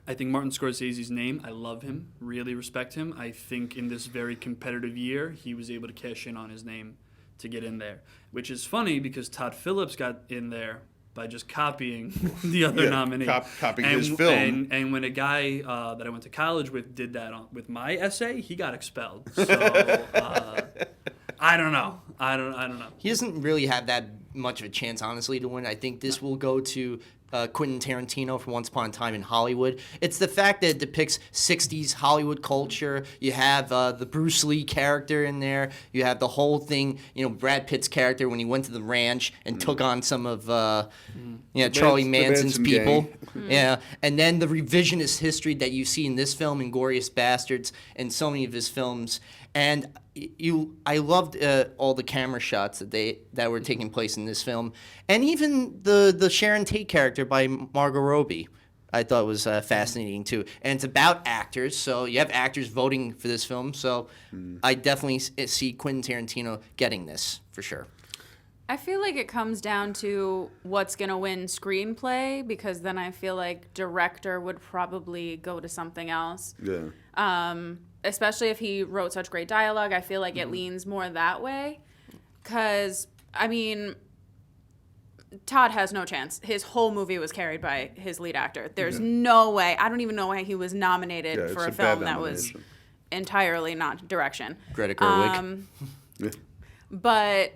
I think Martin Scorsese's name, I love him, really respect him. I think in this very competitive year, he was able to cash in on his name to get in there, which is funny because Todd Phillips got in there by just copying the other nominee. Copying his film. And when a guy that I went to college with did that with my essay, he got expelled. So I don't know. I don't know. He doesn't really have that much of a chance, honestly, to win. I think this will go to Quentin Tarantino for Once Upon a Time in Hollywood. It's the fact that it depicts 60s Hollywood culture. You have the Bruce Lee character in there. You have the whole thing, Brad Pitt's character when he went to the ranch and took on some of Charlie Manson's people. Yeah, and then the revisionist history that you see in this film, Inglourious Bastards, and so many of his films. And I loved all the camera shots that were taking place in this film, and even the Sharon Tate character by Margot Robbie, I thought was fascinating too. And it's about actors, so you have actors voting for this film. So I definitely see Quentin Tarantino getting this for sure. I feel like it comes down to what's going to win screenplay, because then I feel like director would probably go to something else. Yeah. Especially if he wrote such great dialogue, I feel like it leans more that way. Because, I mean, Todd has no chance. His whole movie was carried by his lead actor. There's no way. I don't even know why he was nominated for a film that was entirely not direction. Greta Gerwig. But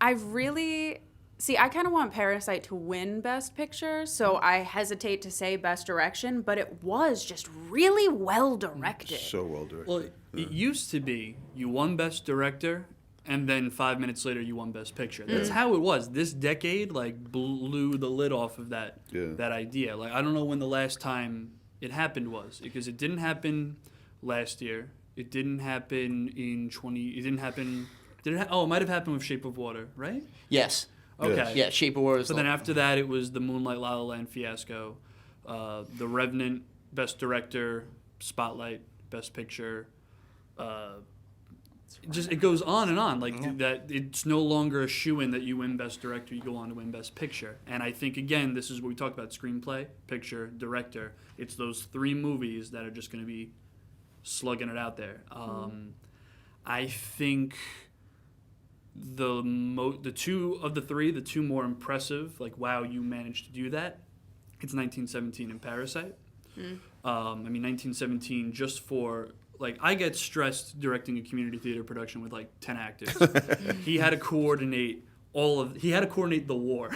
I really... See, I kind of want Parasite to win Best Picture, so I hesitate to say Best Direction, but it was just really well directed. So well directed. Well, it used to be you won Best Director, and then 5 minutes later you won Best Picture. That's how it was. This decade blew the lid off of that idea. I don't know when the last time it happened was, because it didn't happen last year. It didn't happen in It didn't happen. It might have happened with Shape of Water, right? Yes. Okay. Yeah, Shape of Water. So then after that, it was the Moonlight La La Land fiasco, The Revenant, Best Director, Spotlight, Best Picture. It goes on and on. That it's no longer a shoo-in that you win Best Director, you go on to win Best Picture. And I think, again, this is what we talk about: screenplay, picture, director. It's those three movies that are just going to be slugging it out there. I think the two of the three, the two more impressive, wow, you managed to do that, it's 1917 and Parasite. I mean, 1917 just for, I get stressed directing a community theater production with 10 actors. He had to coordinate the war.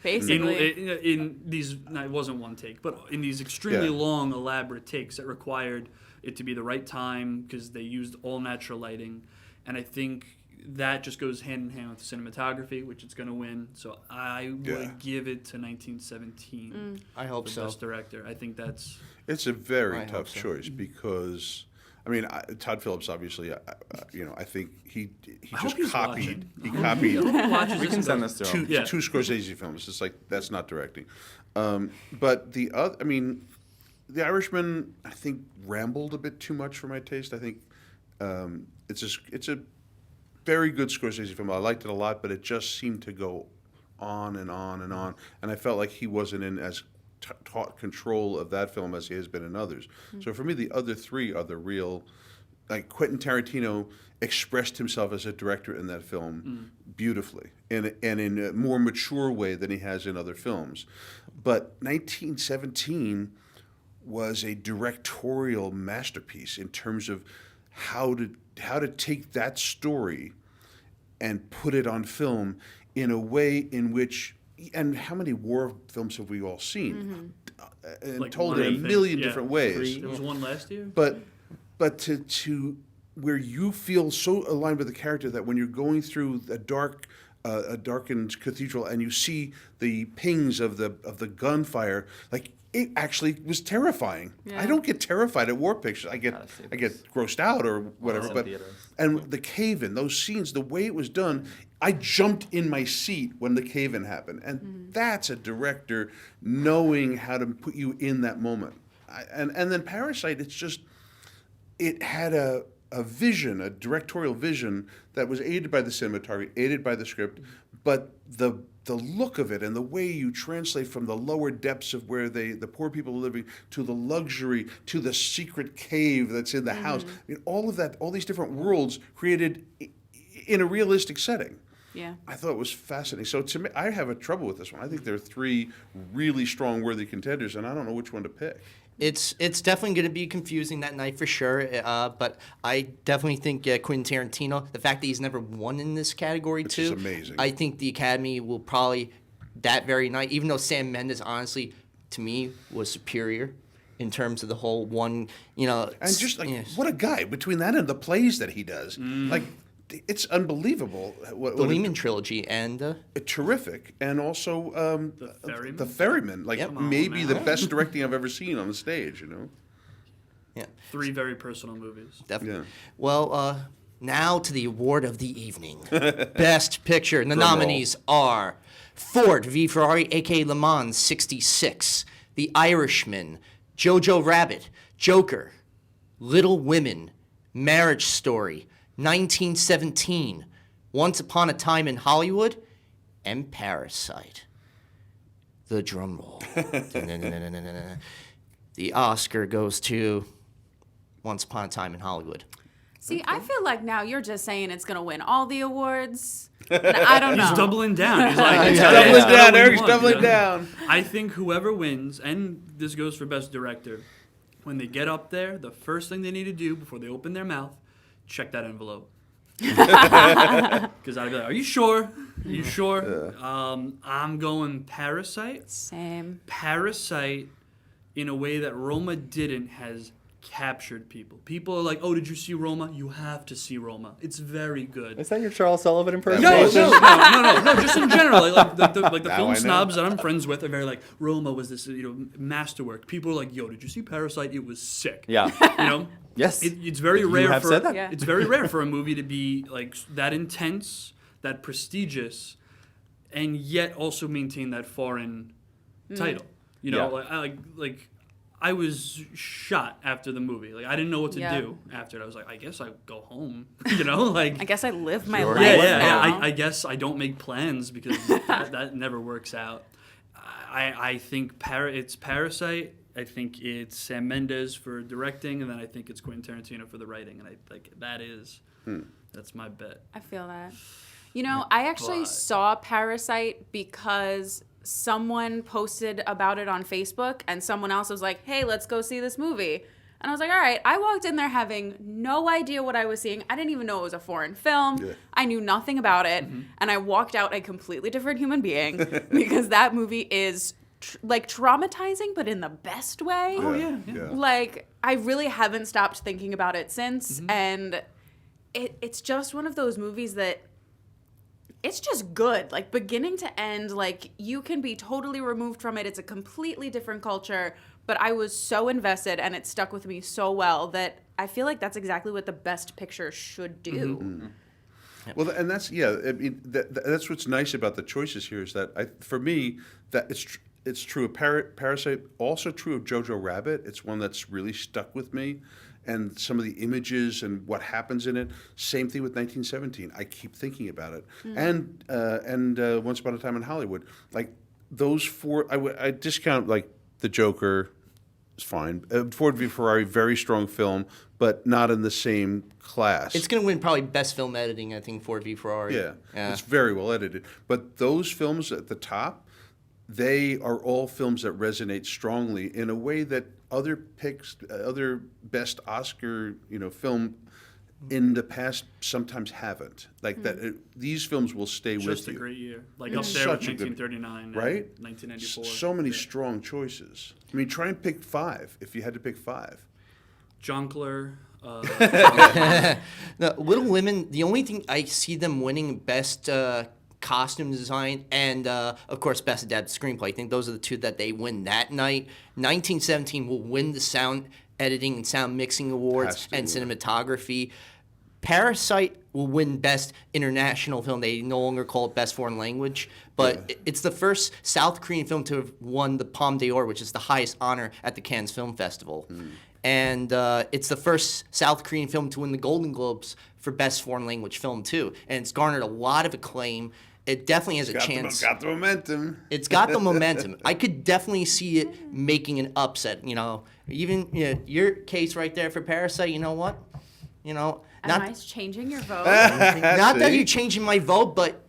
Basically. In these, it wasn't one take, but in these extremely long, elaborate takes that required it to be the right time because they used all natural lighting. And I think that just goes hand in hand with the cinematography, which it's going to win. So I would give it to 1917. I hope so. Best director. I think that's... It's a very tough choice because, I mean, Todd Phillips obviously, I think he just copied. He copied. We can send this to him. Two Scorsese films. It's that's not directing. But the other, I mean, The Irishman, I think rambled a bit too much for my taste. I think it's a very good Scorsese film. I liked it a lot, but it just seemed to go on and on and on. And I felt like he wasn't in as taut control of that film as he has been in others. So for me, the other three are the real... Quentin Tarantino expressed himself as a director in that film beautifully and in a more mature way than he has in other films. But 1917 was a directorial masterpiece in terms of how to take that story and put it on film in a way in which, and how many war films have we all seen? And told in a million different ways. There was one last year? But to where you feel so aligned with the character that when you're going through a darkened cathedral and you see the pings of the gunfire, it actually was terrifying. Yeah. I don't get terrified at war pictures. I get grossed out or whatever. And the cave-in, those scenes, the way it was done, I jumped in my seat when the cave-in happened. And that's a director knowing how to put you in that moment. And then Parasite, it had a vision, a directorial vision that was aided by the cinematography, aided by the script, but the look of it and the way you translate from the lower depths of where the poor people are living to the luxury to the secret cave that's in the house. I mean, all of that, all these different worlds created in a realistic setting. Yeah. I thought it was fascinating. So to me, I have a trouble with this one. I think there are 3 really strong, worthy contenders, and I don't know which one to pick. It's definitely going to be confusing that night for sure, but I definitely think Quentin Tarantino, the fact that he's never won in this category Which too, is amazing. I think the Academy will probably, that very night, even though Sam Mendes honestly, to me, was superior in terms of the whole one, And just what a guy, between that and the plays that he does. Like, it's unbelievable. The Lehman trilogy and terrific, and also the Ferryman, like maybe the best directing I've ever seen on the stage. Yeah, 3 very personal movies. Definitely. Yeah. Well, now to the award of the evening, Best Picture, and the nominees are Ford v Ferrari, aka Le Mans '66, The Irishman, Jojo Rabbit, Joker, Little Women, Marriage Story, 1917, Once Upon a Time in Hollywood, and Parasite. The drum roll. The Oscar goes to Once Upon a Time in Hollywood. See, I feel like now you're just saying it's going to win all the awards. And I don't know. He's doubling down. He's like, He's doubling down. Eric's doubling down. I think whoever wins, and this goes for Best Director, when they get up there, the first thing they need to do before they open their mouth, check that envelope. Because I'd be like, are you sure? Are you sure? I'm going Parasite. Same. Parasite, in a way that Roma didn't, has captured people. People are like, oh, did you see Roma? You have to see Roma. It's very good. Is that your Charles Sullivan impersonation? No, just in general. Like the Now film I know. snobs that I'm friends with are very like, Roma was this masterwork. People are like, yo, did you see Parasite? It was sick. Yeah. Yes. It's very You rare have for said that. Yeah. it's very rare for a movie to be like that intense, that prestigious, and yet also maintain that foreign title. Yeah. Like I was shot after the movie. Like I didn't know what to Yeah. do after it. I was like, I guess I go home. Like I guess I live my Sure. life yeah. now. I guess I don't make plans because that never works out. I think it's Parasite. I think it's Sam Mendes for directing, and then I think it's Quentin Tarantino for the writing. And I like that's my bet. I feel that. I actually saw Parasite because someone posted about it on Facebook, and someone else was like, hey, let's go see this movie. And I was like, all right. I walked in there having no idea what I was seeing. I didn't even know it was a foreign film. Yeah. I knew nothing about it. And I walked out a completely different human being because that movie is traumatizing, but in the best way. Oh, yeah. Like, I really haven't stopped thinking about it since. And it's just one of those movies that it's just good. Like, beginning to end, like, you can be totally removed from it. It's a completely different culture. But I was so invested, and it stuck with me so well that I feel like that's exactly what the Best Picture should do. Well, and that's I mean, that's what's nice about the choices here is that for me that it's true of Parasite, also true of Jojo Rabbit. It's one that's really stuck with me, and some of the images and what happens in it. Same thing with 1917. I keep thinking about it, and Once Upon a Time in Hollywood. Like those 4, I discount like The Joker. It's fine. Ford v Ferrari, very strong film, but not in the same class. It's going to win probably Best Film Editing, I think, Ford v Ferrari. Yeah, it's very well edited. But those films at the top, they are all films that resonate strongly in a way that other best Oscar, film in the past sometimes haven't. Like that, these films will stay with you. Just a great year. Like up there with 1939, right? 1994. So many strong choices. I mean, try and pick 5 if you had to pick 5. Jongleur. The Little Women, the only thing I see them winning Best Costume Design and, of course, Best Adapted Screenplay. I think those are the 2 that they win that night. 1917 will win the Sound Editing and Sound Mixing Awards and Cinematography. Parasite will win Best International Film. They no longer call it Best Foreign Language, but it's the first South Korean film to have won the Palme d'Or, which is the highest honor at the Cannes Film Festival. And it's the first South Korean film to win the Golden Globes for Best Foreign Language Film, too. And it's garnered a lot of acclaim. it definitely has a chance. Got the momentum. It's got the momentum. I could definitely see it making an upset. Even your case right there for Parasite. You know what? Am I changing your vote? Not that you're changing my vote, but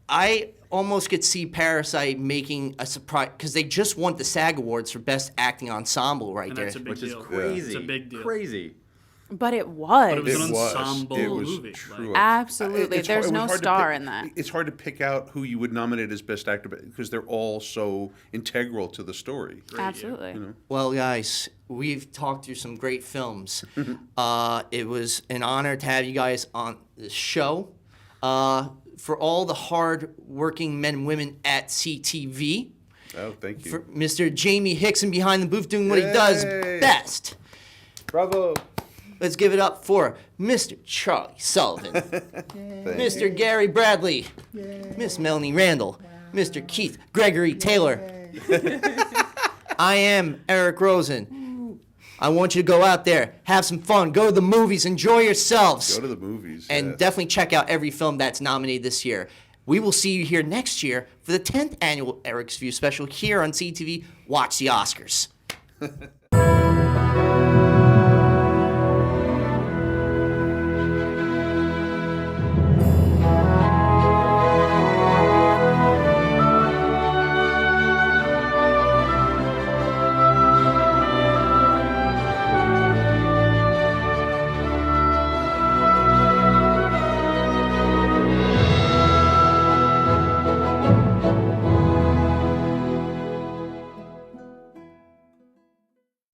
I almost could see Parasite making a surprise because they just won the SAG Awards for Best Acting Ensemble right And there. that's a big Which is deal. crazy. It's a big deal. Crazy. But it was. But it was It an was. ensemble It was movie. true. Like, Absolutely. It's There's hard- it was no hard to star pick- in that. It's hard to pick out who you would nominate as best actor because they're all so integral to the story. Absolutely. Well, guys, we've talked through some great films. It was an honor to have you guys on the show. For all the hard-working men and women at CTV, Oh, thank you. for Mr. Jamie Hickson behind the booth doing what he does Yay. best. Bravo. Let's give it up for Mr. Charlie Sullivan, Mr. Gary Bradley, Miss Melanie Randall, Mr. Keith Gregory Taylor. I am Eric Rosen. I want you to go out there, have some fun, go to the movies, enjoy yourselves, Go to the movies. and yes. definitely check out every film that's nominated this year. We will see you here next year for the 10th annual Eric's View special here on CTV. Watch the Oscars.